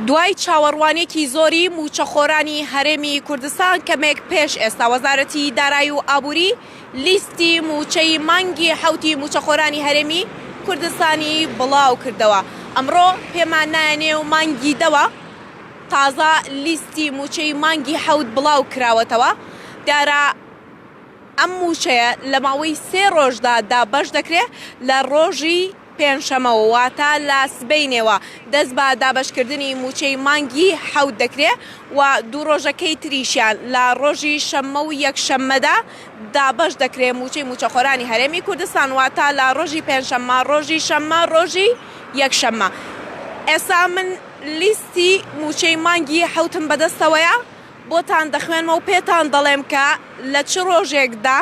دوای چاوەڕوانێکی زۆری موچەخۆرانی هەرێمی کوردستان کەمێک پێش ئێستا وەزارەتی دارایی و ئابووری لیستی موچەی مانگی حوتی موچەخۆرانی هەرێمی کوردستانی بڵاو کردەوە. ئەمڕۆ پێمان نایەنێ و مانگی دەوە تازە لیستی موچەی مانگی حەوت بڵاو کراوەتەوە. دیارە ئەم موچەیە لە ماوەی 3 ڕۆژدا دابەش دەکرێت لە ڕۆژی پێنجشەمەوە، واتە لە سبەینێەوە دەست بە دابەشکردنی موچەی مانگی حەوت دەکرێت و 2 ڕۆژەکەی تریشیان لە ڕۆژی شەممە و یەکشەممەدا دابەش دەکرێت موچەی موچەخۆرانی هەرێمی کوردستان، واتە لە ڕۆژی پێنجشەممە، ڕۆژی شەممە، ڕۆژی یەکشەممە. ئێستا من لیستی موچەی مانگی حەوتم بەدەستەوەیە بۆتان دەخوێنمە و پێتان دەڵێم کە لە چ ڕۆژێکدا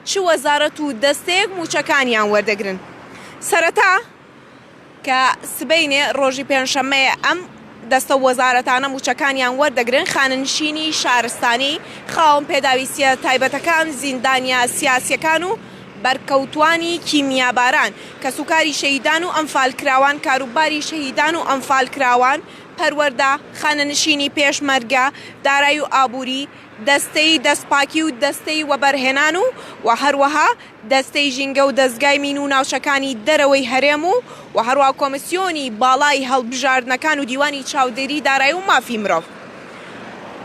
چ وەزارەت و دەستێک موچەکانیان وەردەگرن. سەرەتا کە سبەینێ ڕۆژی پێنجشەممەیە ئەم دەستە وەزارەتانە موچەکانیان وەردەگرن خاننشینی شارستانی، خاوەن پێداویستیە تایبەتەکان، زیندانیا سیاسیەکان و بەرکەوتوانی کیمیاباران، کە سوکاری شەهیدان و ئەنفالکراوان، کاروباری شەهیدان و ئەنفالکراوان، پەروەردە، خانەنشینی پێشمەرگە، دارایی و ئابووری، دەستەی دەستپاکی و دەستەی وەبەرهێنان و هەروەها دەستەی ژینگە و دەستگای مین و ناوچەکانی دەرەوەی هەرێم و هەروەها کۆمسیۆنی باڵای هەڵبژاردنەکان و دیوانی چاودێری دارایی و مافی مرۆڤ.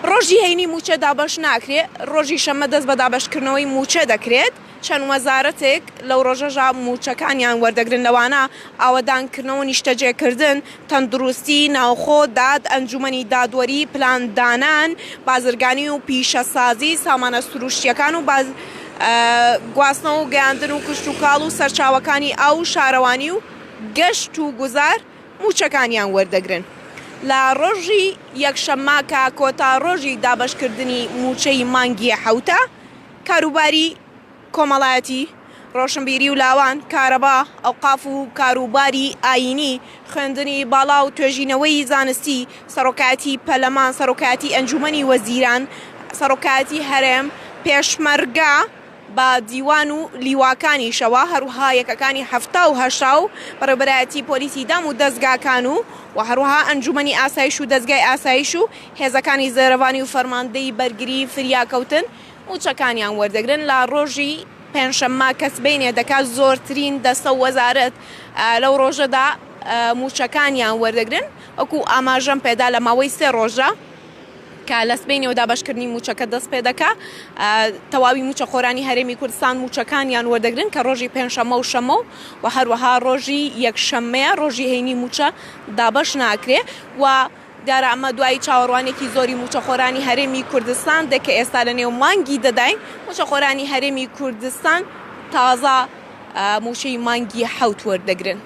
ڕۆژی هەینی موچە دابەش ناکرێت، ڕۆژی شەممە دەست بە دابەشکردنەوەی موچە دەکرێت. چەند وەزارەتێک لەو ڕۆژەژا موچەکانیان وەردەگرن، لەوانە ئاوەدانکردنەوە نیشتەجێکردن، تەندروستی، ناوخۆ، داد، ئەنجومەنی دادوەری، پلاندانان، بازرگانی و پیشەسازی، سامانە سروشتیەکان و گواستنەوە و گەیاندن و کشت و کاڵ و سەرچاوەکانی ئاو و شارەوانی و گەشت و گوزار موچەکانیان وەردەگرن. لە ڕۆژی یەکشەممە کە کۆتا ڕۆژی دابەشکردنی موچەی مانگی حەوتە، کاروباری کۆمەڵایەتی، ڕۆشنبیری و لاوان، کارەبا، ئەوقاف و کاروباری ئاینی، خوێندنی باڵا و توێژینەوەی زانستی، سەرۆکایەتی پەرلەمان، سەرۆکایەتی ئەنجومەنی وەزیران، سەرۆکایەتی هەرێم، پێشمەرگە بە دیوان و لیواکانیشەوە، هەروەها یەکەکانی 7 و 8 و بەڕێوەبەرایەتی پۆلیسی دام و دەستگاکان و هەروەها ئەنجومەنی ئاسایش و دەستگای ئاسایش و هێزەکانی زێرەوانی و فەرماندەی بەرگری فریاکەوتن موچەکانیان وەردەگرن. لە ڕۆژی پێنجشەممە کە سبەینێ دەکات زۆرترین دەستە وەزارەت لەو ڕۆژەدا موچەکانیان وەردەگرن، وەکو ئاماژەم پێدا لە ماوەی 3 ڕۆژە کە لە سبەینێ و دابەشکردنی موچەکە دەست پێ دەکا تەواوی موچەخۆرانی هەرێمی کوردستان موچەکانیان وەردەگرن کە ڕۆژی پێنجشەممە و شەممە و هەروەها ڕۆژی یەکشەممەیە ڕۆژی هەینی موچە دابەش ناکرێت. و دیارە ئەمە دوای چاوەڕوانێکی زۆری موچەخۆرانی هەرێمی کوردستان دەکە ئێستا لە نێو مانگی دەداین موچەخۆرانی هەرێمی کوردستان تازە موچەی مانگی حەوت وەردەگرن.